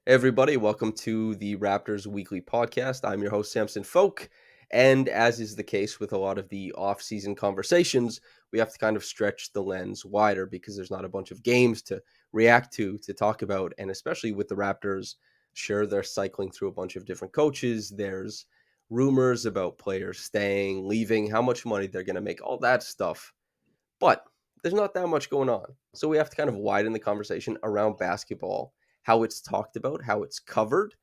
Hey everybody, welcome to the Raptors Weekly Podcast. I'm your host, Samson Folk. And as is the case with a lot of the off-season conversations, we have to kind of stretch the lens wider because there's not a bunch of games to react to talk about. And especially with the Raptors, sure, they're cycling through a bunch of different coaches. There's rumors about players staying, leaving, how much money they're going to make, all that stuff. But there's not that much going on. So we have to kind of widen the conversation around basketball, how it's talked about, how it's covered,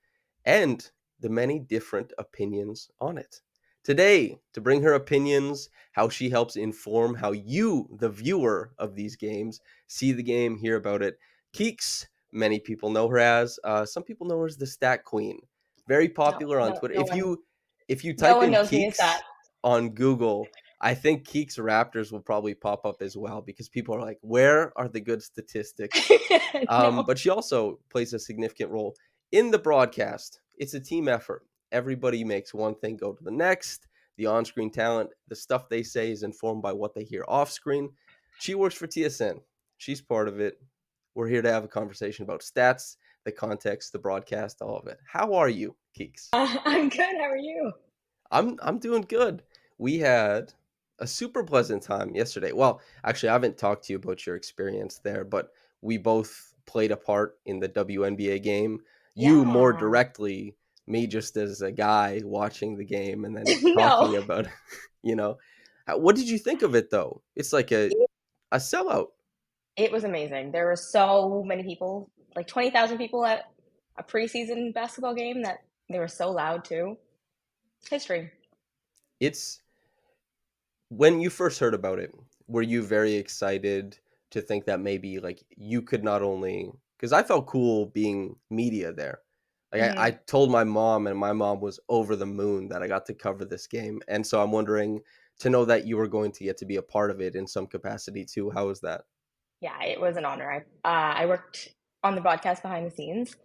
and the many different opinions on it. Today, to bring her opinions, how she helps inform how you, the viewer of these games, see the game, hear about it. Keeks, many people know her as. Some people know her as the Stat Queen. Very No, popular on no, Twitter. no If one, you if you no type one in knows me as that. Keeks on Google, I think Keeks Raptors will probably pop up as well because people are like, where are the good statistics? No. But she also plays a significant role in the broadcast. It's a team effort. Everybody makes one thing go to the next. The on screen talent, the stuff they say is informed by what they hear off screen. She works for TSN. She's part of it. We're here to have a conversation about stats, the context, the broadcast, all of it. How are you, Keeks? I'm good. How are you? I'm doing good. We had a super pleasant time yesterday. Well, actually, I haven't talked to you about your experience there, but we both played a part in the WNBA game. You more Yeah. directly, me just as a guy watching the game and then No. talking about, you know, what did you think of it though? It's like a sellout. It was amazing. There were so many people, like 20,000 people at a preseason basketball game that they were so loud too. History. It's when you first heard about it, were you very excited to think that maybe like you could not only because I felt cool being media there. Like I hmm told my mom and my mom was over the moon that I got to cover this game. And so I'm wondering to know that you were going to get to be a part of it in some capacity too. How was that? Yeah, it was an honor. I worked on the broadcast behind the scenes.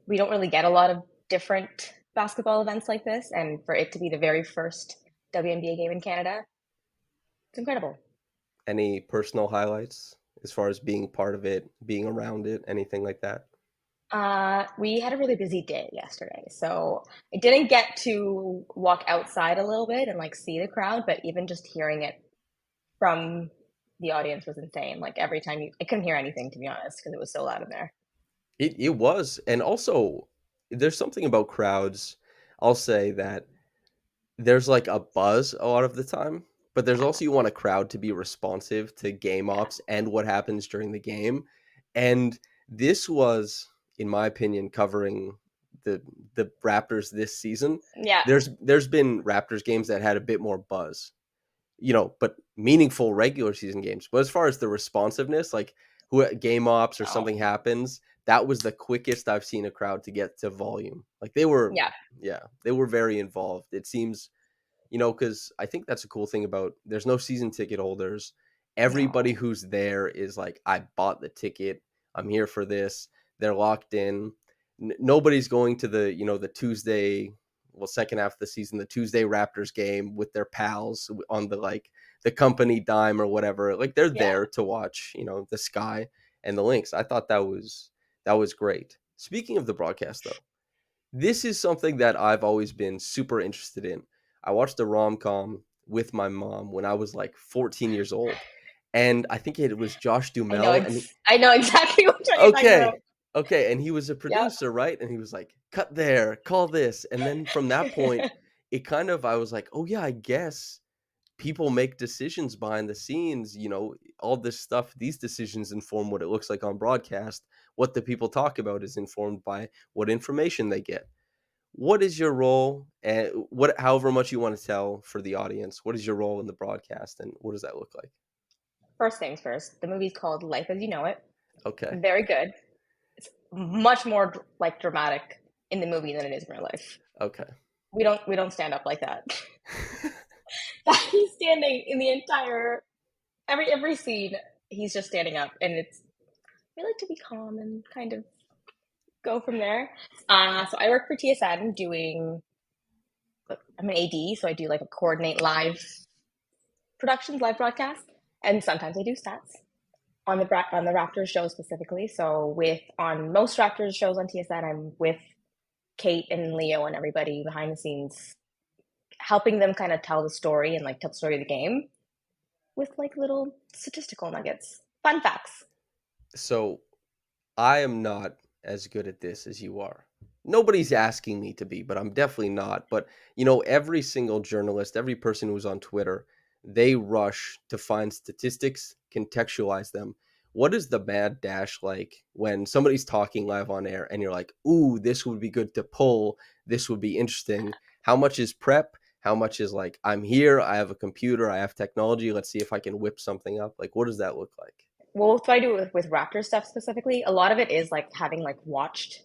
We don't really get a lot of different basketball events like this, and for it to be the very first WNBA game in Canada, it's incredible. Any personal highlights as far as being part of it, being around it, anything like that? We had a really busy day yesterday, so I didn't get to walk outside a little bit and like see the crowd, but even just hearing it from the audience was insane. Like every time I couldn't hear anything to be honest because it was so loud in there. It was. And also there's something about crowds. I'll say that there's like a buzz a lot of the time, but there's Yeah, also you want a crowd to be responsive to game yeah. ops and what happens during the game. And this was, in my opinion, covering the the Raptors this season. Yeah. There's been Raptors games that had a bit more buzz, but meaningful regular season games. But as far as the responsiveness, like who game ops or No. something happens, that was the quickest I've seen a crowd to get to volume. Like they were, Yeah. yeah, they were very involved. It seems, because I think that's a cool thing about there's no season ticket holders. Everybody No. who's there is like, I bought the ticket. I'm here for this. They're locked in. Nobody's going to the Tuesday, well, second half of the season, the Tuesday Raptors game with their pals on the company dime or whatever. Like they're Yeah. there to watch, the Sky and the Lynx. I thought that was great. Speaking of the broadcast though, this is something that I've always been super interested in. I watched a rom-com with my mom when I was like 14 years old. And I think it was Josh Dumel and I know exactly what you're talking about. okay. Okay, and he was a Yep. producer, right? And he was like, "Cut there, call this." And then from that point, it kind of I was like, "Oh yeah, I guess people make decisions behind the scenes, all this stuff, these decisions inform what it looks like on broadcast. What the people talk about is informed by what information they get." What is your role and what however much you want to tell for the audience, what is your role in the broadcast and what does that look like? First things first. The movie's called Life as You Know It. Okay. Very good. It's much more like dramatic in the movie than it is in real life. Okay. We don't stand up like that. He's standing in the entire every scene. He's just standing up, and it's we like to be calm and kind of go from there. So I work for TSN doing. I'm an AD, so I do like a coordinate live productions, live broadcasts, and sometimes I do stats. on the Raptors show specifically. So with on most Raptors shows on TSN, I'm with Kate and Leo and everybody behind the scenes, helping them kind of tell the story and like tell the story of the game with like little statistical nuggets, fun facts. So I am not as good at this as you are. Nobody's asking me to be, but I'm definitely not. But, every single journalist, every person who's on Twitter, they rush to find statistics, contextualize them. What is the mad dash like when somebody's talking live on air and you're like, ooh, this would be good to pull. This would be interesting. How much is prep? How much is like, I'm here, I have a computer, I have technology. Let's see if I can whip something up. Like, what does that look like? Well, what I do with Raptor stuff specifically, a lot of it is like having like watched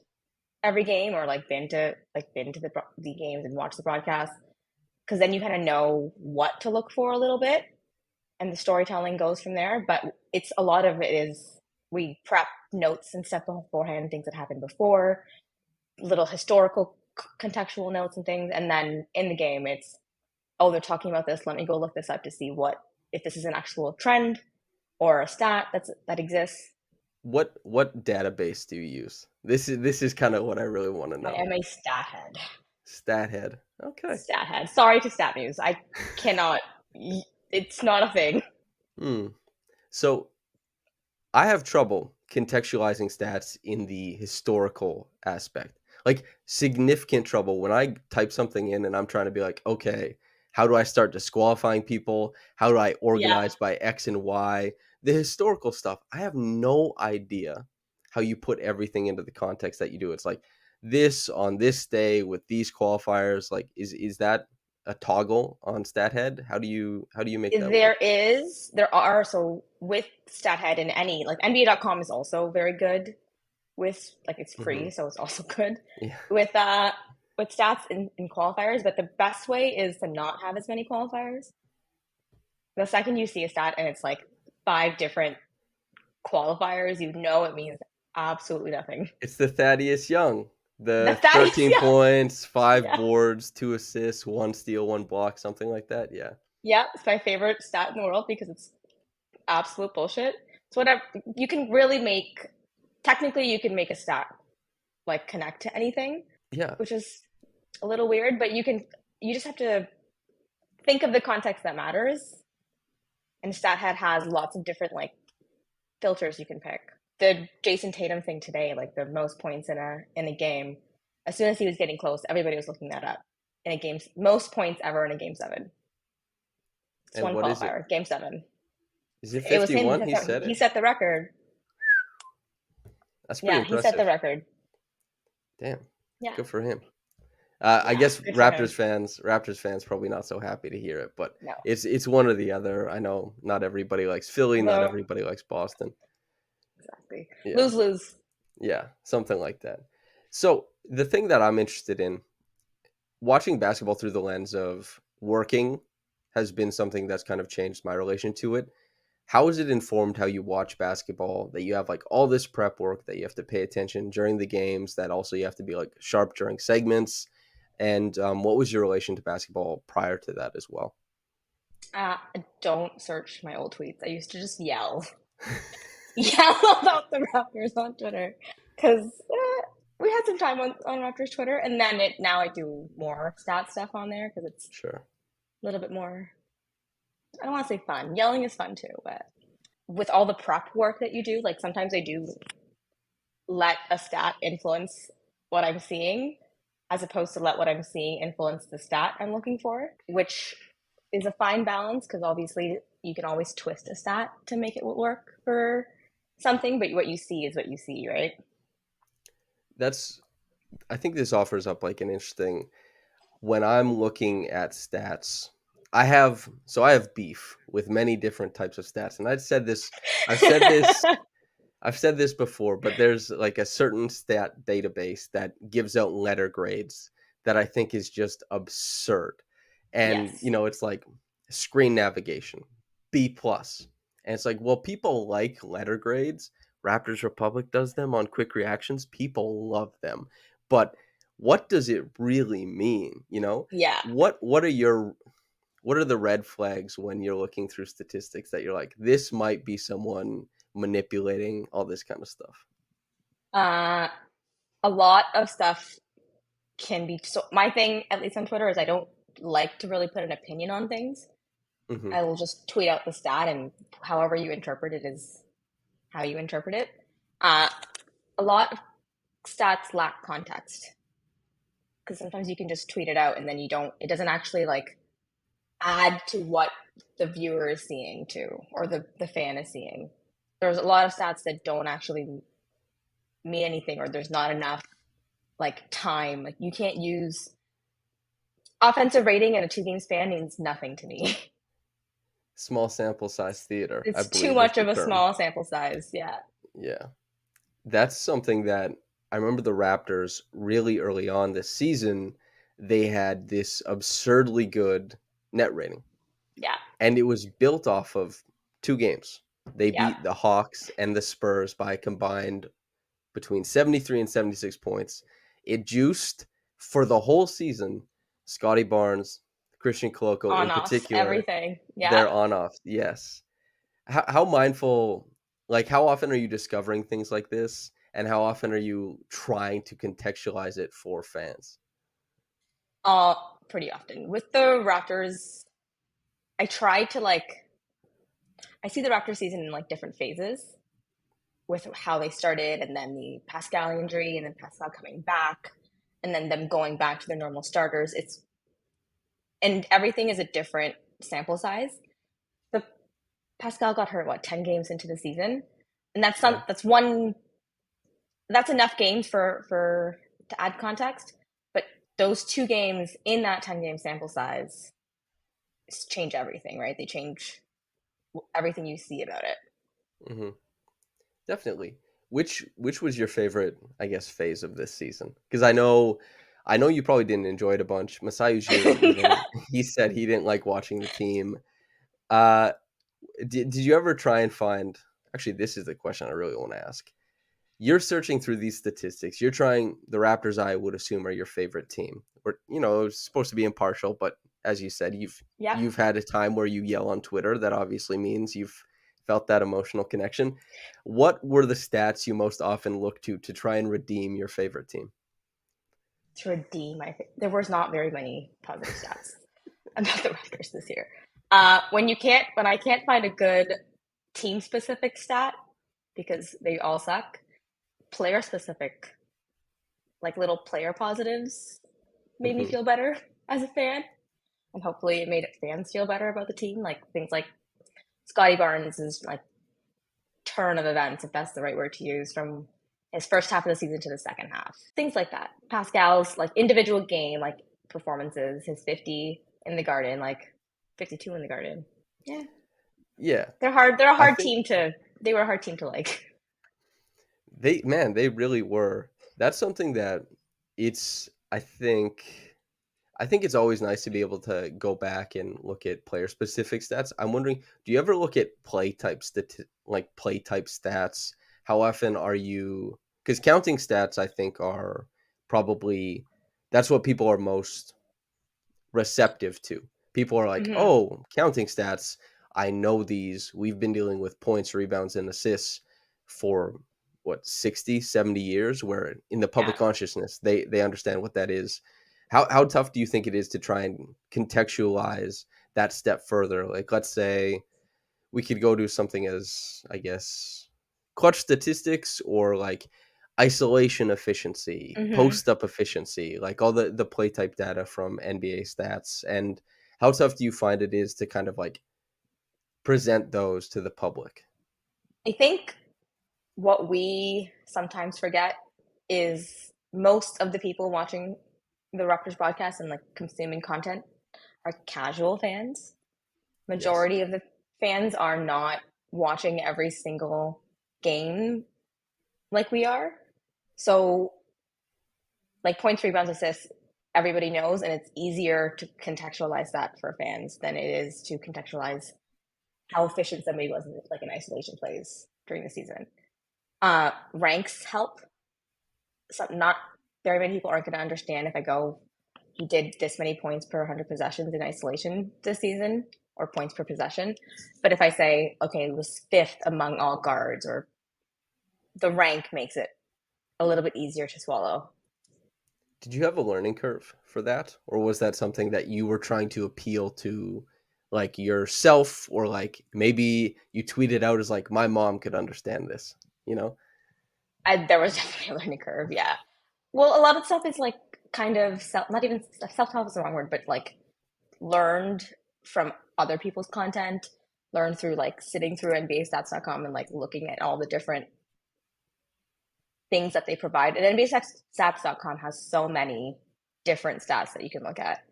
every game or like been to the games and watched the broadcast because then you kind of know what to look for a little bit and the storytelling goes from there. But it's a lot of it is we prep notes and stuff beforehand, things that happened before, little historical contextual notes and things, and then in the game it's oh they're talking about this. Let me go look this up to see what if this is an actual trend or a stat that exists. What database do you use? This is kind of what I really want to I know. am a stat head. Stathead. Okay. Stat head. Sorry to stat news. I cannot. It's not a thing. Hmm. So I have trouble contextualizing stats in the historical aspect. Like significant trouble when I type something in and I'm trying to be like, okay, how do I start disqualifying people? How do I Yeah. organize by X and Y? The historical stuff, I have no idea how you put everything into the context that you do. It's like this on this day with these qualifiers. Like, is that a toggle on StatHead? How do you make that work? There are, so with StatHead and any, like NBA.com is also very good with, like, it's Hmm. free, so it's also good Yeah. with, with stats and qualifiers. But the best way is to not have as many qualifiers. The second you see a stat and it's like five different qualifiers, you know it means absolutely nothing. It's the Thaddeus Young. The The stat is, 13 yeah, points, 5 yeah. boards, 2 assists, 1 steal, 1 block, something like that. Yeah. Yeah, it's my favorite stat in the world because it's absolute bullshit. So whatever you can really make technically you can make a stat like connect to anything, Yeah. which is a little weird, but you just have to think of the context that matters. And StatHead has lots of different like filters you can pick. The Jason Tatum thing today, like the most points in a game, as soon as he was getting close, everybody was looking that up. In a game, most points ever in a game 7. It's And one what is it? qualifier, game 7. Is it It was him. 51? He said He it. set the record. That's pretty Yeah, he set the impressive. record. Damn. Yeah, Good for him. I yeah, guess good for him. Raptors fans probably not so happy to hear it, but No, it's one or the other. I know not everybody likes Philly, not no, everybody likes Boston. exactly. Yeah. Lose lose. Yeah, something like that. So, the thing that I'm interested in watching basketball through the lens of working has been something that's kind of changed my relation to it. How has it informed how you watch basketball? That you have like all this prep work that you have to pay attention during the games, that also you have to be like sharp during segments. And what was your relation to basketball prior to that as well? Don't search my old tweets. I used to just yell, yell about the Raptors on Twitter because we had some time on Raptors Twitter, and then it now I do more stat stuff on there because it's Sure. a little bit more. I don't want to say fun. Yelling is fun too, but with all the prep work that you do, like sometimes I do let a stat influence what I'm seeing as opposed to let what I'm seeing influence the stat I'm looking for, which is a fine balance because obviously you can always twist a stat to make it work for something, but what you see is what you see, right? That's I think this offers up like an interesting when I'm looking at stats, I have beef with many different types of stats. And I've said this I've said this before, but there's like a certain stat database that gives out letter grades that I think is just absurd. And Yes. it's like screen navigation, B plus. And it's like, well, people like letter grades. Raptors Republic does them on quick reactions. People love them. But what does it really mean? Yeah. What are the red flags when you're looking through statistics that you're like, this might be someone manipulating, all this kind of stuff? Uh, a lot of stuff can be so. My thing, at least on Twitter, is I don't like to really put an opinion on things. Hmm. I will just tweet out the stat, and however you interpret it is how you interpret it. Uh, a lot of stats lack context because sometimes you can just tweet it out and then you don't. It doesn't actually like add to what the viewer is seeing too, or the fan is seeing. There's a lot of stats that don't actually mean anything, or there's not enough like time. Like you can't use offensive rating in a two game span means nothing to me. Small sample size theater, I It's too believe is much the of a term. small sample size. Yeah. Yeah. That's something that I remember the Raptors really early on this season, they had this absurdly good net rating. Yeah. And it was built off of two games. They Yeah. beat the Hawks and the Spurs by combined between 73 and 76 points. It juiced for the whole season Scotty Barnes, Christian Koloko On in offs, particular, everything. Yeah. their on off. Yes. How mindful, like, how often are you discovering things like this? And how often are you trying to contextualize it for fans? Uh, Pretty often. With the Raptors, I try to like I see the Raptors season in like different phases with how they started and then the Pascal injury and then Pascal coming back and then them going back to their normal starters. It's and everything is a different sample size. The Pascal got hurt what 10 games into the season. And Yeah. that's enough games for to add context, but those two games in that 10 game sample size change everything, right? They change everything you see about it. Hmm. Definitely. Which was your favorite, I guess, phase of this season? Because I know you probably didn't enjoy it a bunch. Masai Ujiri even he said he didn't like watching the team. Uh did you ever try and find, actually this is the question I really want to ask. You're searching through these statistics. You're trying, the Raptors I would assume are your favorite team. Or it's supposed to be impartial, but as you said, Yeah. you've had a time where you yell on Twitter. That obviously means you've felt that emotional connection. What were the stats you most often look to try and redeem your favorite team? To redeem there was not very many positive stats about the Raptors this year. When I can't find a good team specific stat because they all suck, player specific, like little player positives made me Hmm. feel better as a fan. And hopefully it made fans feel better about the team. Like things like Scotty Barnes' like turn of events, if that's the right word to use, from his first half of the season to the second half. Things like that. Pascal's like individual game, like performances, his 50 in the Garden, like 52 in the Garden. Yeah, Yeah, they're hard. They're a I hard think team to. They were a hard team to like. they really were. That's something that it's I think it's always nice to be able to go back and look at player specific stats. I'm wondering, do you ever look at play type stats? How often are you, because counting stats I think are probably, that's what people are most receptive to. People are like, Mm-hmm. "Oh, counting stats. I know these. We've been dealing with points, rebounds, and assists for what 60, 70 years where in the Yeah, public consciousness they understand what that is." How tough do you think it is to try and contextualize that step further? Like let's say we could go do something as, I guess, clutch statistics or like isolation efficiency, mm-hmm. post up efficiency, like all the play type data from NBA stats. And how tough do you find it is to kind of like present those to the public? I think what we sometimes forget is most of the people watching the Raptors broadcast and like consuming content are casual fans. Yes. Majority of the fans are not watching every single game like we are. So, like points, rebounds, assists, everybody knows, and it's easier to contextualize that for fans than it is to contextualize how efficient somebody was in, like in isolation plays during the season. Ranks help. Not very many people aren't going to understand if I go, he did this many points per 100 possessions in isolation this season, or points per possession. But if I say, okay, it was fifth among all guards, or the rank makes it a little bit easier to swallow. Did you have a learning curve for that, or was that something that you were trying to appeal to, like yourself, or like maybe you tweeted out as like my mom could understand this, you know? There was definitely a learning curve, yeah. Well, a lot of stuff is like kind of not even self-taught is the wrong word, but like learned from other people's content, learned through like sitting through NBAstats.com and like looking at all the different things that they provide. And NBAstats.com has so many different stats that you can look at.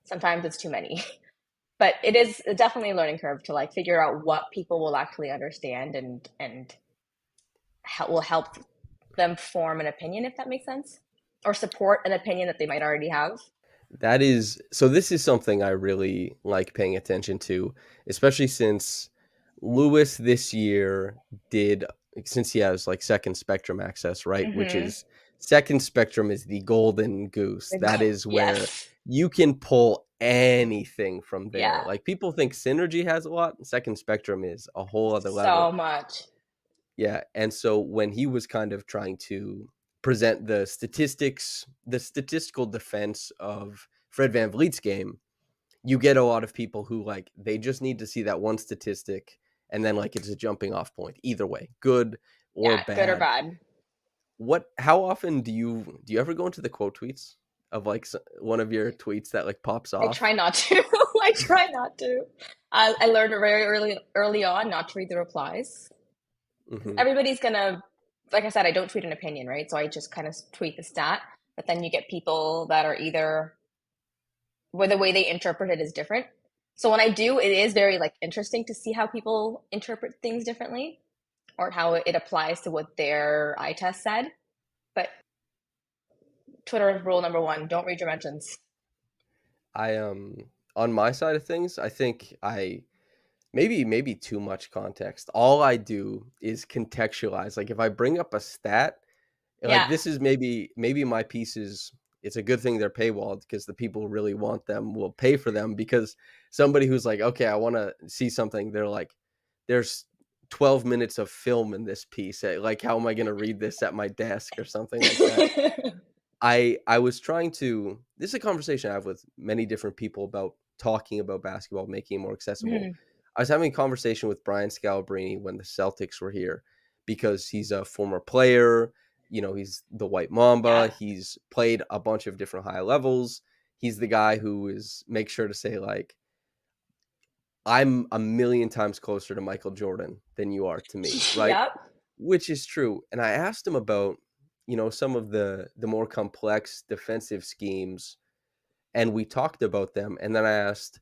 Sometimes it's too many, but it is definitely a learning curve to like figure out what people will actually understand and will help them form an opinion, if that makes sense, or support an opinion that they might already have. That is so this is something I really like paying attention to, especially since Lewis this year did since he has like second spectrum access, right? Which Mm-hmm. is second spectrum is the golden goose. That is where Yes. you can pull anything from there. Yeah. Like people think Synergy has a lot, second spectrum is a whole other level. So much. Yeah, and so when he was kind of trying to present the statistics, the statistical defense of Fred VanVleet's game, you get a lot of people who like they just need to see that one statistic and then like it's a jumping off point either way, good or Yeah, good or bad. bad. What how often do you ever go into the quote tweets of like one of your tweets that like pops I off? try not to. I try not to. I learned very early on not to read the replies. Mhm. Everybody's gonna, like I said, I don't tweet an opinion, right? So I just kind of tweet the stat. But then you get people that are either where the way they interpret it is different. So when I do, it is very like interesting to see how people interpret things differently or how it applies to what their eye test said. But Twitter rule number one: don't read your mentions. I on my side of things, I think I maybe too much context. All I do is contextualize. Like if I bring up a stat, like Yeah. this is maybe my pieces. It's a good thing they're paywalled because the people who really want them will pay for them because somebody who's like, okay, I want to see something. They're like, there's 12 minutes of film in this piece. Like, how am I going to read this at my desk or something like that? I was trying to this is a conversation I have with many different people about talking about basketball, making it more accessible. Mhm. I was having a conversation with Brian Scalabrine when the Celtics were here because he's a former player, he's the White Mamba, Yeah. he's played a bunch of different high levels. He's the guy who is make sure to say like I'm a million times closer to Michael Jordan than you are to me, right? Yep. Which is true. And I asked him about, some of the more complex defensive schemes and we talked about them and then I asked,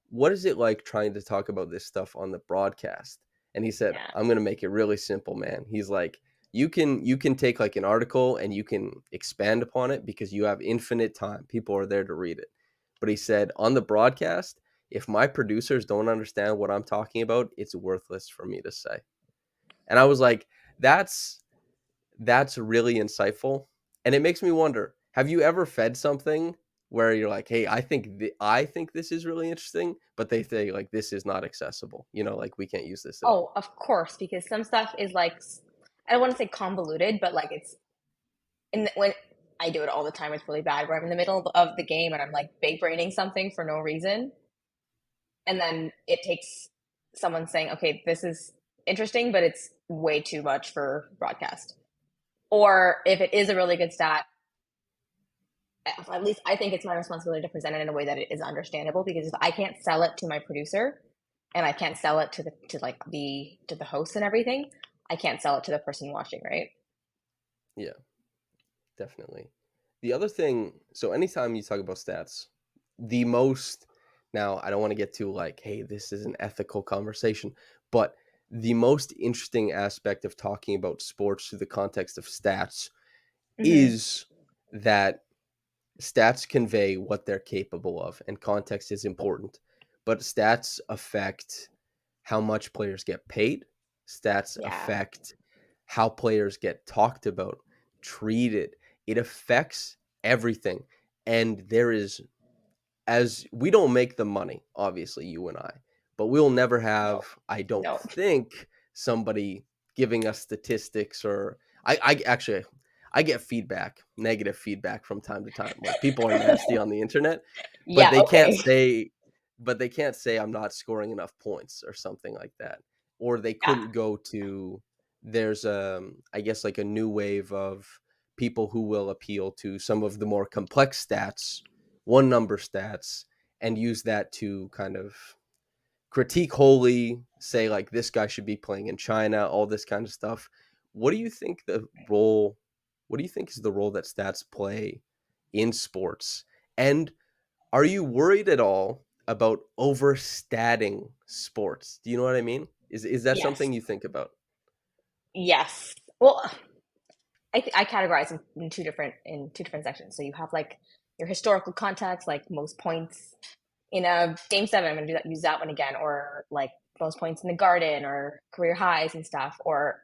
"What is it like trying to talk about this stuff on the broadcast?" And he said, Yeah. "I'm going to make it really simple, man." He's like, "You can take like an article and you can expand upon it because you have infinite time. People are there to read it." But he said, "On the broadcast, if my producers don't understand what I'm talking about, it's worthless for me to say." And I was like, that's really insightful, and it makes me wonder, have you ever fed something where you're like, "Hey, I think this is really interesting," but they say, like, "This is not accessible," like, "We can't use this at all." Oh, of course, because some stuff is like I don't want to say convoluted, but like it's when I do it all the time, it's really bad. Where I'm in the middle of the game and I'm like big braining something for no reason, and then it takes someone saying, "Okay, this is interesting, but it's way too much for broadcast." Or if it is a really good stat, at least I think it's my responsibility to present it in a way that it is understandable. Because if I can't sell it to my producer, and I can't sell it to the host and everything, I can't sell it to the person watching, right? Yeah, definitely. The other thing so anytime you talk about stats, the most now, I don't wanna get too, like, "Hey, this is an ethical conversation," but the most interesting aspect of talking about sports through the context of stats Mm-hmm. is that stats convey what they're capable of, and context is important. But stats affect how much players get paid. Stats Yeah. affect how players get talked about, treated. It affects everything. And there is, as we don't make the money, obviously, you and I, but we'll never have, No, I don't no. think, somebody giving us statistics or I actually I get feedback, negative feedback from time to time. Like people are nasty on the internet, but Yeah, they can't okay. say I'm not scoring enough points or something like that. Or they Yeah, couldn't go to there's I guess like a new wave of people who will appeal to some of the more complex stats, one number stats, and use that to kind of critique wholly, say like this guy should be playing in China, all this kind of stuff. What do you think the role? What do you think is the role that stats play in sports? And are you worried at all about overstatting sports? Do you know what I mean? Is that yes, something you think about? yes. Well, I categorize in two different sections. So you have like your historical context, like most points in a game seven. I'm gonna use that one again, or like most points in the Garden, or career highs and stuff, or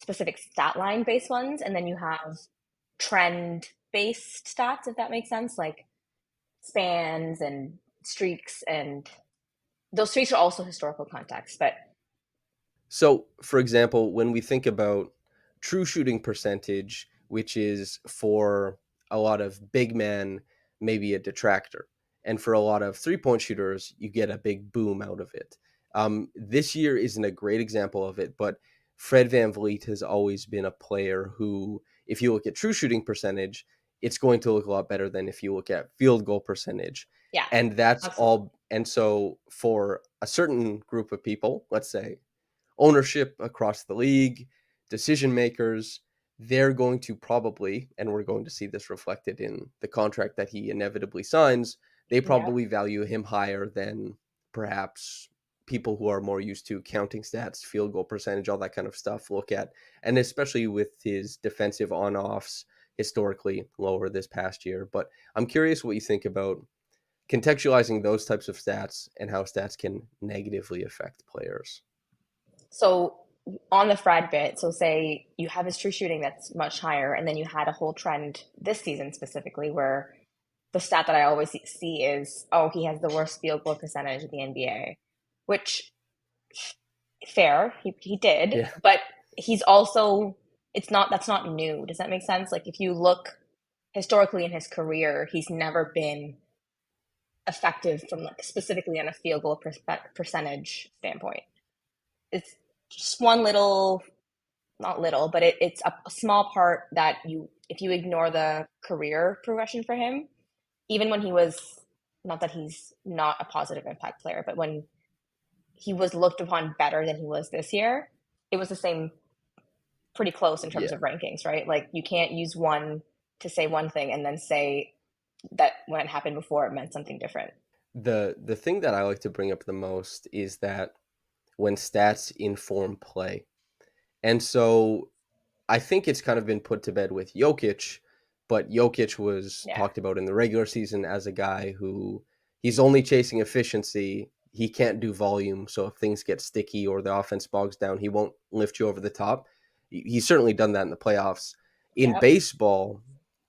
specific stat line based ones. And then you have trend based stats, if that makes sense, like spans and streaks, and those streaks are also historical context. But So, for example, when we think about true shooting percentage, which is for a lot of big men, maybe a detractor. And for a lot of 3-point shooters, you get a big boom out of it. This year isn't a great example of it, but Fred Van Vliet has always been a player who, if you look at true shooting percentage, it's going to look a lot better than if you look at field goal percentage. yeah, And that's absolutely. all. And so, for a certain group of people, let's say ownership across the league, decision makers, they're going to probably, and we're going to see this reflected in the contract that he inevitably signs, they Yeah. probably value him higher than perhaps people who are more used to counting stats, field goal percentage, all that kind of stuff look at. And especially with his defensive on offs historically lower this past year. But I'm curious what you think about contextualizing those types of stats and how stats can negatively affect players. So on the Fred bit, so say you have his true shooting that's much higher, and then you had a whole trend this season specifically where the stat that I always see is, oh, he has the worst field goal percentage in the NBA, which fair, he did, Yeah. but he's also, it's not, that's not new. Does that make sense? Like if you look historically in his career, he's never been effective from like specifically on a field goal percentage standpoint. It's just one little, not little, but it's a small part that you, if you ignore the career progression for him, even when he was, not that he's not a positive impact player, but when he was looked upon better than he was this year, it was the same, pretty close in terms Yeah. of rankings, right? Like you can't use one to say one thing and then say that when it happened before it meant something different. The thing that I like to bring up the most is that when stats inform play. And so I think it's kind of been put to bed with Jokic, but Jokic was Yeah. talked about in the regular season as a guy who he's only chasing efficiency. He can't do volume. So if things get sticky or the offense bogs down, he won't lift you over the top. He's certainly done that in the playoffs. In Yep. baseball,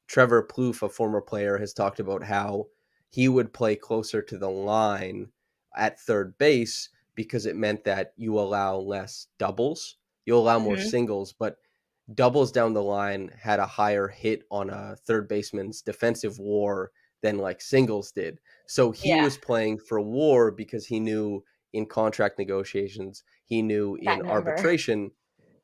Trevor Plouffe, a former player, has talked about how he would play closer to the line at third base because it meant that you allow less doubles, you allow more Mm-hmm. singles, but doubles down the line had a higher hit on a third baseman's defensive war than like singles did. So he Yeah. was playing for war because he knew in contract negotiations, he knew in That number. arbitration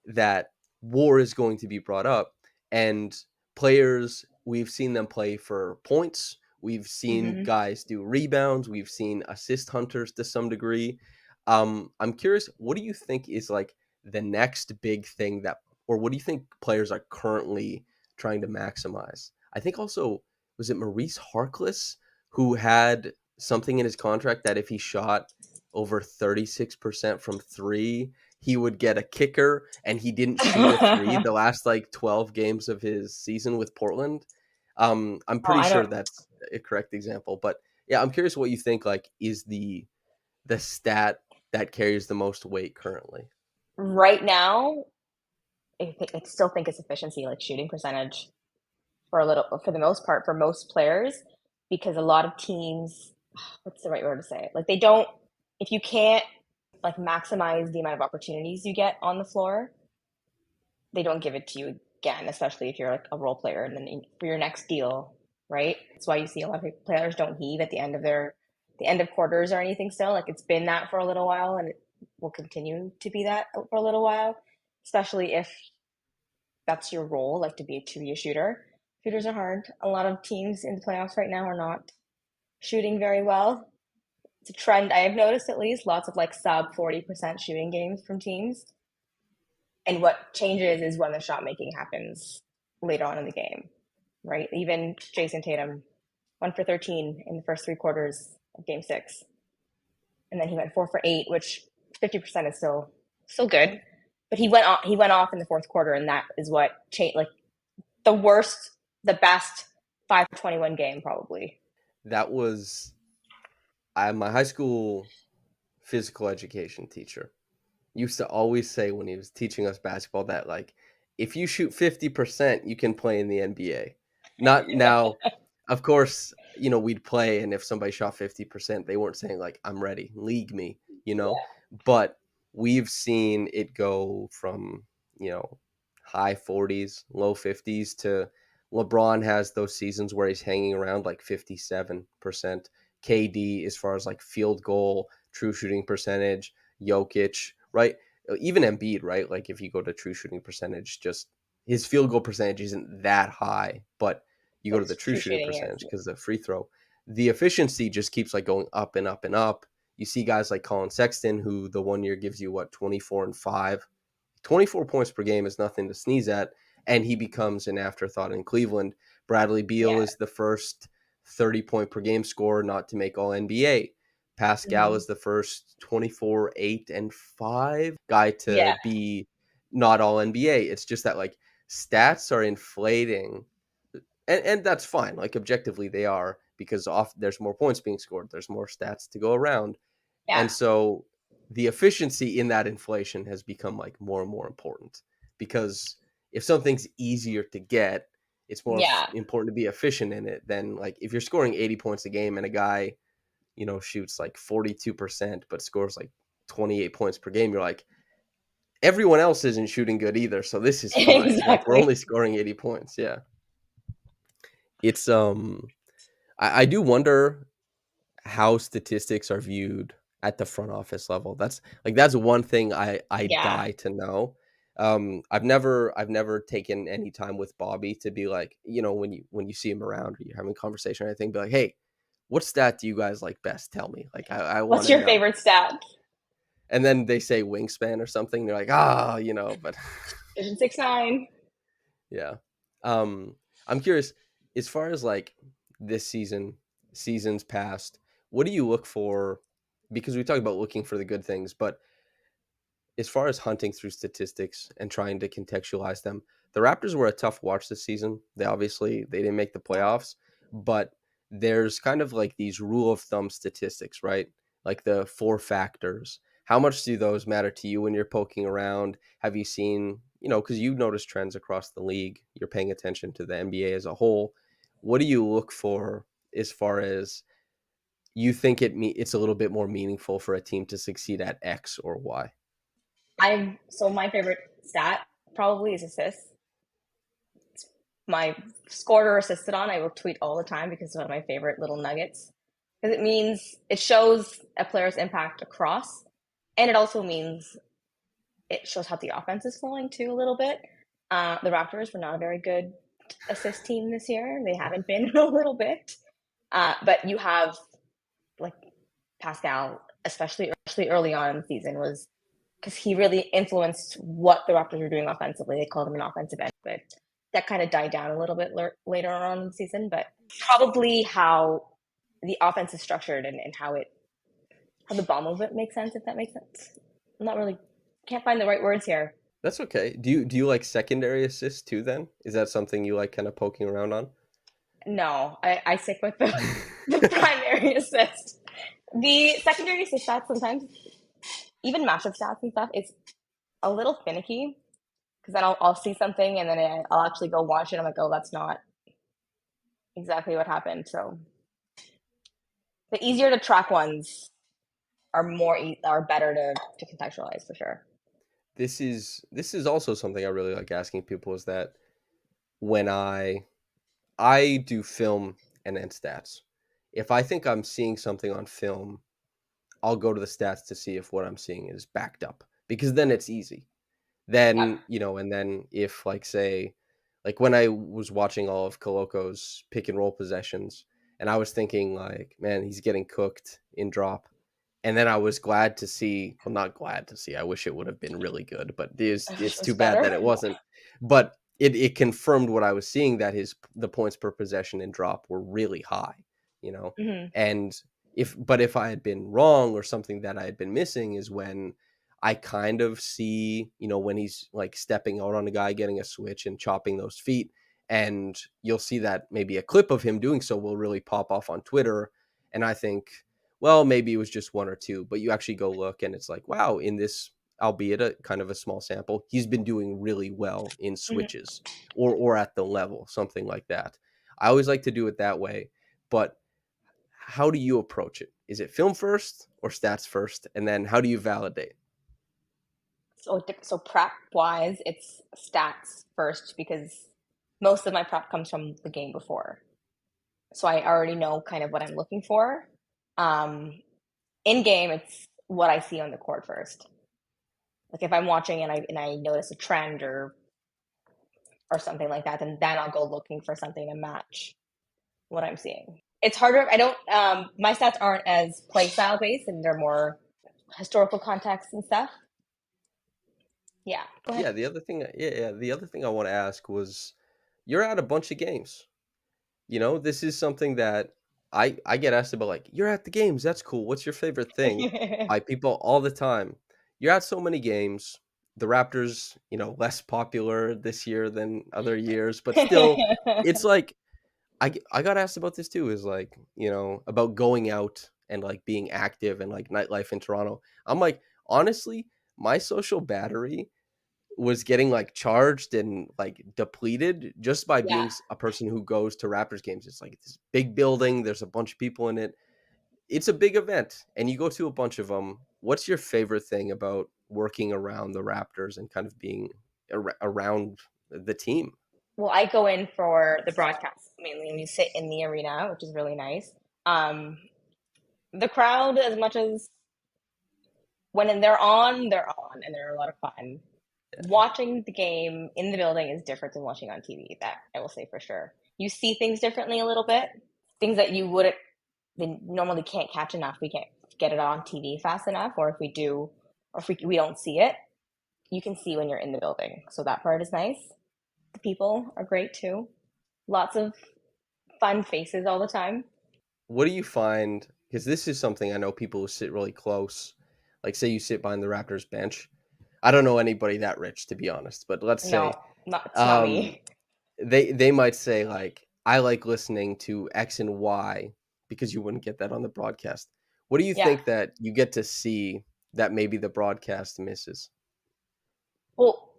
that war is going to be brought up. And players, we've seen them play for points. We've seen Mm-hmm. guys do rebounds. We've seen assist hunters to some degree. I'm curious, what do you think is like the next big thing that, or what do you think players are currently trying to maximize? I think also, was it Maurice Harkless who had something in his contract that if he shot over 36% from three, he would get a kicker, and he didn't shoot a three Oh, the last like 12 games of his season with Portland. I'm pretty I sure don't. that's a correct example, but yeah, I'm curious what you think like is the stat that carries the most weight currently. Right now, I still think it's efficiency, like shooting percentage for a little, for the most part, for most players, because a lot of teams, what's the right word to say it? Like they don't, if you can't like maximize the amount of opportunities you get on the floor, they don't give it to you again, especially if you're like a role player and then for your next deal, right? That's why you see a lot of players don't heave at the end of the end of quarters or anything still. Like it's been that for a little while and it will continue to be that for a little while, especially if that's your role, like to be a shooter. Shooters are hard. A lot of teams in the playoffs right now are not shooting very well. It's a trend I have noticed, at least lots of like sub 40% shooting games from teams. And what changes is when the shot making happens later on in the game, right? Even Jason Tatum, 1 for 13 in the first 3 quarters of game 6. And then he went 4 for 8, which 50% is still good. But he went off in the fourth quarter, and that is what changed, like the best 5-21 game probably. That was my high school physical education teacher used to always say when he was teaching us basketball that like if you shoot 50%, you can play in the NBA. Not now, of course, we'd play and if somebody shot 50%, they weren't saying like I'm ready, league me. Yeah. But we've seen it go from, you know, high 40s, low 50s to LeBron has those seasons where he's hanging around like 57%. KD as far as like field goal, true shooting percentage, Jokic, right? Even Embiid, right? Like if you go to true shooting percentage, just his field goal percentage isn't that high, but you go But to the it's true true shooting shooting percentage is. because the free throw, the efficiency just keeps like going up and up and up. You see guys like Colin Sexton, who the 1 year gives you what 24 and 5, 24 points per game is nothing to sneeze at, and he becomes an afterthought in Cleveland. Bradley Beal Yeah. is the first 30-point per game scorer not to make All NBA. Pascal Mm-hmm. is the first 24, 8, and 5 guy to Yeah. be not All NBA. It's just that like stats are inflating, and that's fine. Like objectively, they are because there's more points being scored, there's more stats to go around, Yeah. and so the efficiency in that inflation has become like more and more important because if something's easier to get, it's more Yeah. important to be efficient in it than like if you're scoring 80 points a game and a guy, shoots like 42% but scores like 28 points per game. You're like, everyone else isn't shooting good either, so this is fine. Like we're only Exactly. scoring 80 points. Yeah. It's I do wonder how statistics are viewed at the front office level. That's one thing I Yeah. die to know. I've never taken any time with Bobby to be like, when you see him around or you're having a conversation or anything, be like, hey, what stat do you guys like best? Tell me. Like I want What's to your know. favorite stat? And then they say wingspan or something. They're like, but Vision 6'9". yeah. Um, I'm curious, as far as like this season, seasons past, what do you look for? Because we talk about looking for the good things, but as far as hunting through statistics and trying to contextualize them, the Raptors were a tough watch this season. They didn't make the playoffs, but there's kind of like these rule of thumb statistics, right? Like the four factors. How much do those matter to you when you're poking around? Have you seen, because you notice trends across the league, you're paying attention to the NBA as a whole. What do you look for as far as you think it's a little bit more meaningful for a team to succeed at X or Y? So my favorite stat probably is assists. My scored or assisted on, I will tweet all the time because it's one of my favorite little nuggets. Because it shows a player's impact across, and it also means it shows how the offense is flowing too a little bit. The Raptors were not a very good assist team this year. They haven't been in a little bit. But you have like Pascal, especially early on in the season, was because he really influenced what the Raptors were doing offensively. They called him an offensive end, but that kind of died down a little bit later on in the season. But probably how the offense is structured and how the ball movement makes sense, if that makes sense. I'm not really can't find the right words here. That's okay. Do you like secondary assists too then? Is that something you like kind of poking around on? No, I stick with the primary assist. The secondary assist stats sometimes, even matchup stats and stuff, it's a little finicky because then I'll see something and then I'll actually go watch it. I'm like, oh, that's not exactly what happened. So the easier to track ones are better to contextualize for sure. This is also something I really like asking people is that when I do film and then stats. If I think I'm seeing something on film, I'll go to the stats to see if what I'm seeing is backed up because then it's easy. Yep. Then, and then if like say like when I was watching all of Coloco's pick and roll possessions and I was thinking like, man, he's getting cooked in drop. And then I was glad to see, well, not glad to see. I wish it would have been really good, but I wish it's it was too bad better. that it wasn't. But it confirmed what I was seeing that the points per possession and drop were really high, you know. Hmm. And if I had been wrong or something that I had been missing is when I kind of see, when he's like stepping out on a guy, getting a switch and chopping those feet, and you'll see that maybe a clip of him doing so will really pop off on Twitter, and I think well, maybe it was just one or two, but you actually go look and it's like, wow, in this, albeit a kind of a small sample, he's been doing really well in Hmm. switches or at the level, something like that. I always like to do it that way, but how do you approach it? Is it film first or stats first? And then how do you validate? So prep wise, it's stats first because most of my prep comes from the game before. So I already know kind of what I'm looking for. Um, in game, it's what I see on the court first. Like if I'm watching and I notice a trend or something like that, then I'll go looking for something to match what I'm seeing. It's harder. I don't. My stats aren't as play style based, and they're more historical context and stuff. Yeah. Go ahead. Yeah, the other thing I want to ask was you're at a bunch of games. This is something that I get asked about like, "You're at the games, that's cool. What's your favorite thing?" By people all the time. You're at so many games. The Raptors, less popular this year than other years, but still it's like I got asked about this too is like, about going out and like being active and like nightlife in Toronto. I'm like, honestly, my social battery was getting like charged and like depleted just by Yeah. being a person who goes to Raptors games. It's like this big building, there's a bunch of people in it. It's a big event and you go to a bunch of them. What's your favorite thing about working around the Raptors and kind of being around the team? Well, I go in for the broadcast mainly, and you sit in the arena, which is really nice. Um, the crowd, as much as when they're on, and they're a lot of fun. Watching the game in the building is different than watching on TV. That I will say for sure. You see things differently a little bit, things that you wouldn't, they normally can't catch enough. We can't get it on TV fast enough, or if we do, or if we don't see it, you can see when you're in the building. So that part is nice. The people are great too. Lots of fun faces all the time. What do you find? Because this is something I know people who sit really close, like say you sit behind the Raptors bench. I don't know anybody that rich to be honest, but let's No, say it's not um, me. they might say like I like listening to X and Y because you wouldn't get that on the broadcast. What do you Yeah. think that you get to see that maybe the broadcast misses? Well,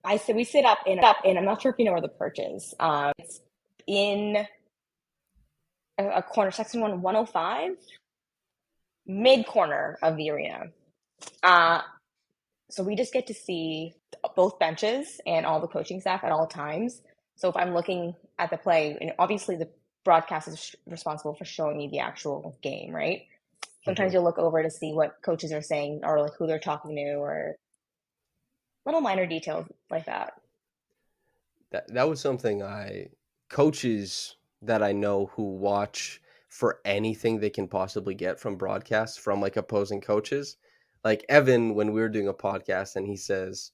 I said we sit up in. I'm not sure if you know where the perch is. It's in a corner, section 105, mid corner of the arena. Uh, so we just get to see both benches and all the coaching staff at all times. So if I'm looking at the play, and obviously the broadcast is responsible for showing me the actual game, right? Sometimes Mhm. you'll look over to see what coaches are saying or like who they're talking to or little minor details like that. That was something I coaches that I know who watch for anything they can possibly get from broadcasts from like opposing coaches. Like Evan, when we were doing a podcast, and he says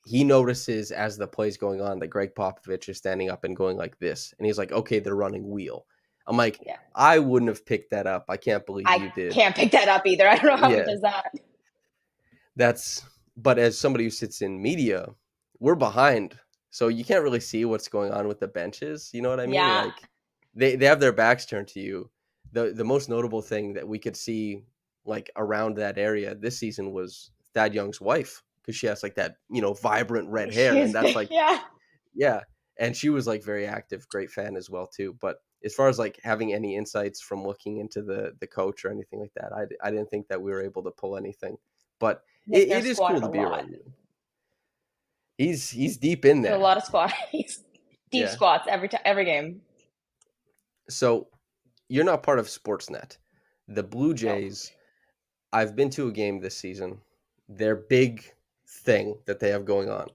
he notices as the play's going on that Greg Popovich is standing up and going like this, and he's like, "Okay, they're running wheel." I'm like, Yeah. I wouldn't have picked that up. I can't believe I you did. can't pick that up either. I don't know how he Yeah, does that. that's but as somebody who sits in media, we're behind. So you can't really see what's going on with the benches, you know what I mean? Yeah. Like they have their backs turned to you. The most notable thing that we could see like around that area this season was Thad Young's wife because she has like that, vibrant red She hair and was that's big. like Yeah. yeah. and she was like very active, great fan as well too. But as far as like having any insights from looking into the coach or anything like that, I didn't think that we were able to pull anything. But They're it is cool squatted a to be lot. around you. He's deep in There's a there. lot of squat. He's deep Yeah. squats every time, every game. So you're not part of Sportsnet. The Blue No, Jays, I've been to a game this season. Their big thing that they have going on,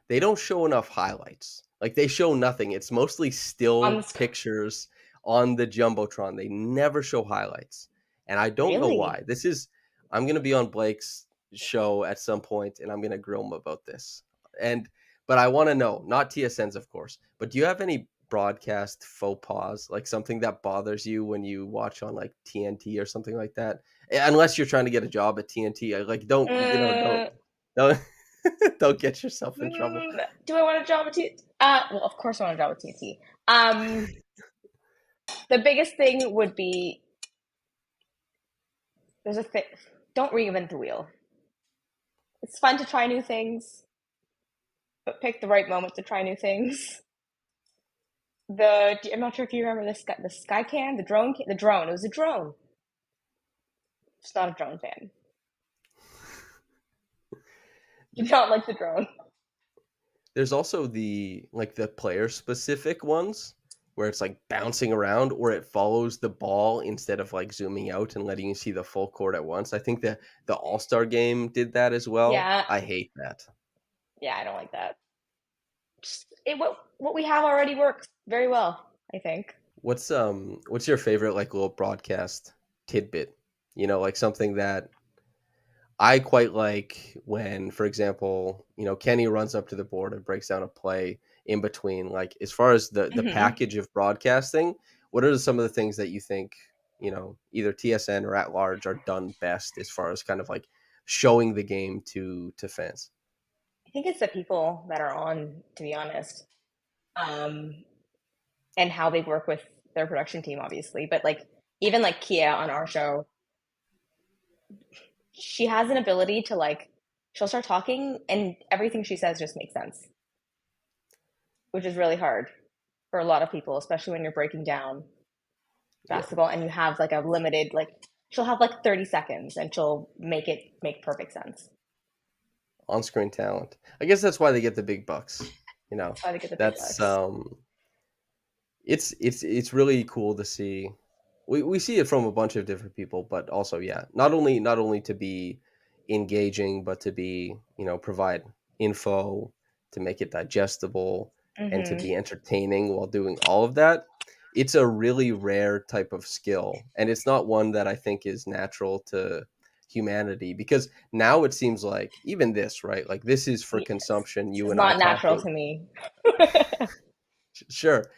they don't show enough highlights. Like they show nothing. It's mostly on still the pictures on the jumbotron. They never show highlights, and I don't know really. why. This is I'm gonna be on Blake's show at some point, and I'm gonna grill him about this. And but I want to know, not TSN's, of course, but do you have any broadcast faux pas, like something that bothers you when you watch on like TNT or something like that? Unless you're trying to get a job at TNT, like don't Mm, don't don't get yourself in trouble. do I want a job at T? Well, of course I want a job at TNT. The biggest thing would be there's a thing. Don't reinvent the wheel. It's fun to try new things, but pick the right moment to try new things. I'm not sure if you remember the sky cam, the drone. It was a drone. Just not a drone fan. Did not like the drone. There's also the player specific ones where it's like bouncing around or it follows the ball instead of like zooming out and letting you see the full court at once. I think the All-Star game did that as well. Yeah, I hate that. yeah, I don't like that. What we have already works very well, I think. What's your favorite like little broadcast tidbit? Like something that I quite like when, for example, Kenny runs up to the board and breaks down a play in between. Like as far as the Hmm. package of broadcasting, what are some of the things that you think, either TSN or at large are done best as far as kind of like showing the game to fans? I think it's the people that are on, to be honest, um, and how they work with their production team, obviously. But like even like Kia on our show, she has an ability to like she'll start talking and everything she says just makes sense, which is really hard for a lot of people, especially when you're breaking down Yeah, basketball and you have like a limited like she'll have like 30 seconds and she'll make perfect sense. on-screen talent. I guess that's why they get the big bucks. You know, That's why they get the big that's bucks. it's really cool to see. We see it from a bunch of different people, but also yeah, not only to be engaging, but to be provide info, to make it digestible, and to Hmm. be entertaining while doing all of that. It's a really rare type of skill, and it's not one that I think is natural to humanity because now it seems like even this, right? Like this is for Yes. consumption. This You is and I not natural talking, to me. sure.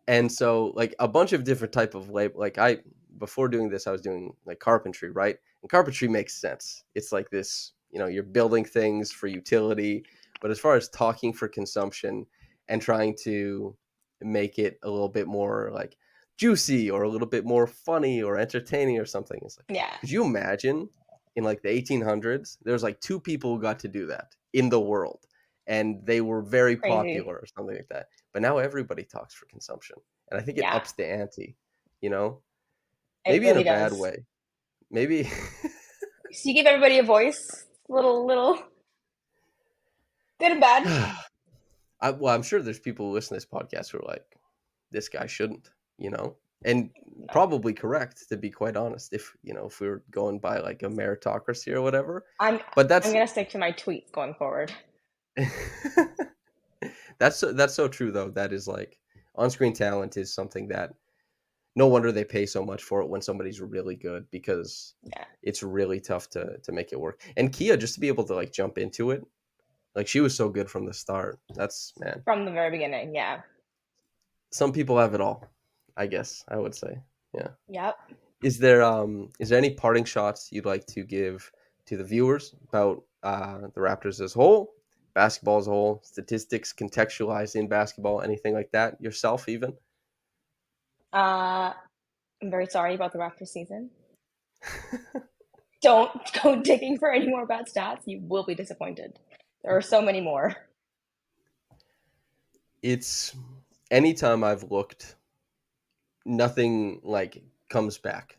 And so like a bunch of different type of labor, like I before doing this I was doing like carpentry, right? And carpentry makes sense. It's like this, you're building things for utility, but as far as talking for consumption and trying to make it a little bit more like juicy or a little bit more funny or entertaining or something, it's like, Yeah, could you imagine in like the 1800s there's like two people who got to do that in the world and they were very crazy. popular or something like that, but now everybody talks for consumption, and I think it Yeah, ups the ante, you know? it Maybe in a really bad does. way. Maybe So you give everybody a voice, little good and bad. I'm sure there's people who listen to this podcast who are like, "This guy shouldn't," you know? And No, probably correct, to be quite honest, if we were going by, like, a meritocracy or whatever. I'm But I'm that's gonna stick to my tweets going forward. that's so true, though. That is, like on-screen talent is something that no wonder they pay so much for it when somebody's really good because Yeah, it's really tough to make it work. And Kia, just to be able to like jump into it, like she was so good from the start. That's man. from the very beginning. Yeah. Some people have it all, I guess I would say. Yeah. Yep. Is there any parting shots you'd like to give to the viewers about the Raptors as a whole, basketball as a whole, statistics contextualized in basketball, anything like that, yourself even? Uh, I'm very sorry about the Raptors season. Don't go digging for any more bad stats. You will be disappointed. There are so many more. It's anytime I've looked, nothing like comes back.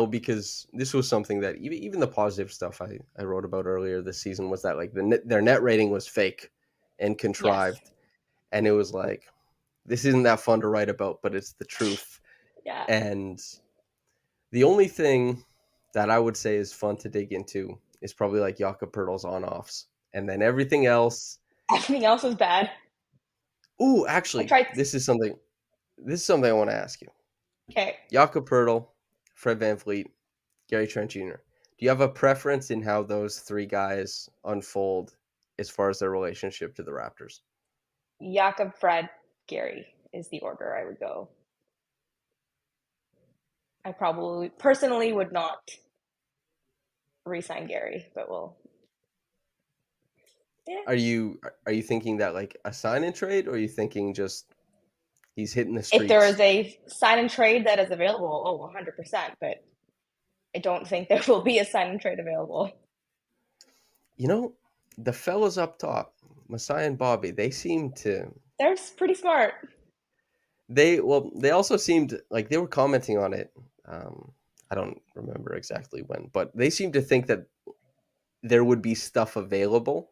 Because this was something that even the positive stuff I wrote about earlier this season was that like their net rating was fake and Yes. contrived, and it was like this isn't that fun to write about, but it's the truth. Yeah. And the only thing that I would say is fun to dig into is probably like Jakob Pertl's on offs, and then everything else. Everything else was bad. Ooh, I actually, tried. this is something I want to ask you. Okay. Jakob Pertl, Fred VanVleet, Gary Trent Jr. Do you have a preference in how those three guys unfold as far as their relationship to the Raptors? Jakob, Fred, Gary is the order I would go. I probably personally would not re-sign Gary, but we'll. Yeah. Are you thinking that like a sign and trade, or are you thinking just he's hitting the If there streets? is a sign and trade that is available, oh, 100%. But I don't think there will be a sign and trade available. You know, the fellas up top, Masai and Bobby, they seem to They're pretty smart. they also seemed like they were commenting on it. Um, I don't remember exactly when, but they seemed to think that there would be stuff available.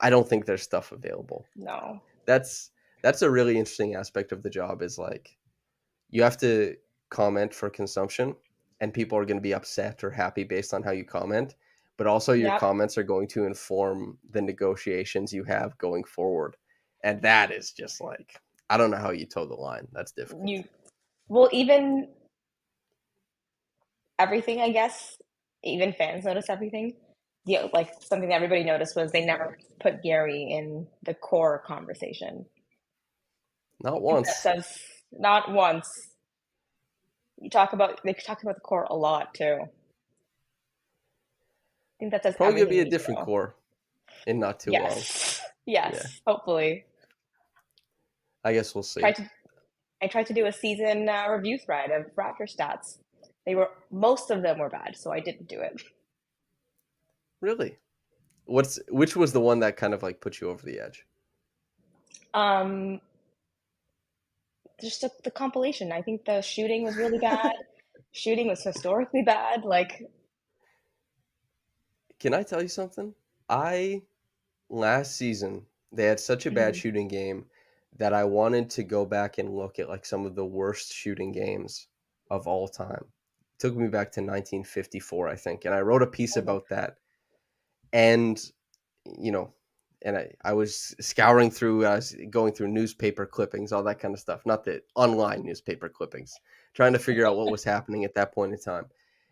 I don't think there's stuff available. No. That's that's a really interesting aspect of the job is like you have to comment for consumption and people are going to be upset or happy based on how you comment, but also your Yep. comments are going to inform the negotiations you have going forward. And that is just like I don't know how you toe the line. That's difficult. You well, even everything, I guess. Even fans notice everything. Yeah, like something that everybody noticed was they never put Gary in the core conversation. Not I think that once. says not once. They talk about the core a lot too. I think that says Probably going to everything be you a need to different know. core in not too long. Yes. Yeah. Yes. Hopefully. I guess we'll Tried see. to I tried to do a season review thread of Raptor stats. Most of them were bad, so I didn't do it. Really? Which was the one that kind of like put you over the edge? Um, just the compilation. I think the shooting was really bad. Shooting was historically bad. Like, Can I tell you something? I last season they had such a bad mm, shooting game that I wanted to go back and look at like some of the worst shooting games of all time. It took me back to 1954, I think, and I wrote a piece oh my, about that. And you know, and I was scouring through, going through newspaper clippings, all that kind of stuff, not the online newspaper clippings, trying to figure out what was happening at that point in time.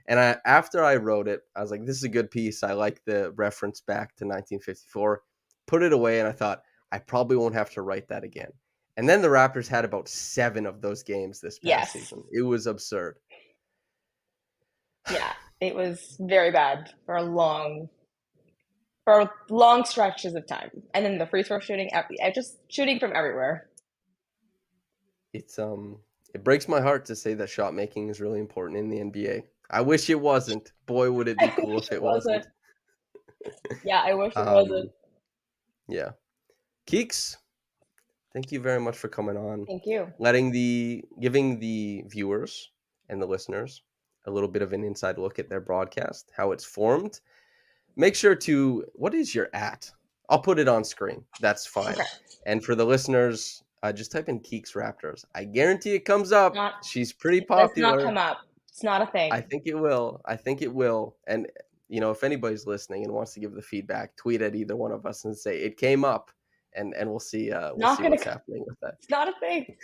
And after I wrote it, I was like, this is a good piece. I like the reference back to 1954, put it away. And I thought, I probably won't have to write that again. And then the Raptors had about 7 of those games this past yes, season. It was absurd. yeah, it was very bad for long stretches of time. And then the free throw shooting, just shooting from everywhere. It's it breaks my heart to say that shot making is really important in the NBA. I wish it wasn't. Boy, would it be I cool wish if it it wasn't. wasn't. Yeah, I wish it wasn't. Um, yeah. Keeks, thank you very much for coming on, Thank you. giving the viewers and the listeners a little bit of an inside look at their broadcast, how it's formed. Make sure to what is your at? I'll put it on screen. That's fine. Okay. And for the listeners, just type in Keeks Raptors. I guarantee it comes up. Not She's pretty it does not popular. come up. It's not a I thing. think it will. I think it will. And if anybody's listening and wants to give the feedback, tweet at either one of us and say it came up, and we'll Not see gonna. what's happening with that. It's not a thing.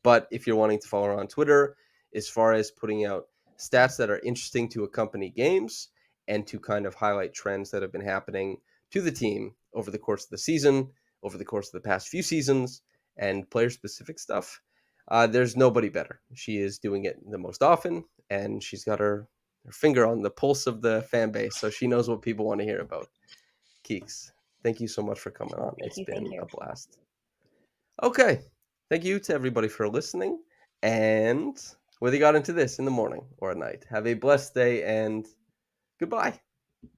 But if you're wanting to follow her on Twitter, as far as putting out stats that are interesting to accompany games and to kind of highlight trends that have been happening to the team over the course of the season, over the course of the past few seasons, and player specific stuff, there's nobody better. She is doing it the most often, and she's got her finger on the pulse of the fan base, so she knows what people want to hear about. Keeks, thank you so much for coming on. Thank It's you. Thank been a you. blast. Okay. Thank you to everybody for listening. And whether you got into this in the morning or at night, have a blessed day and goodbye.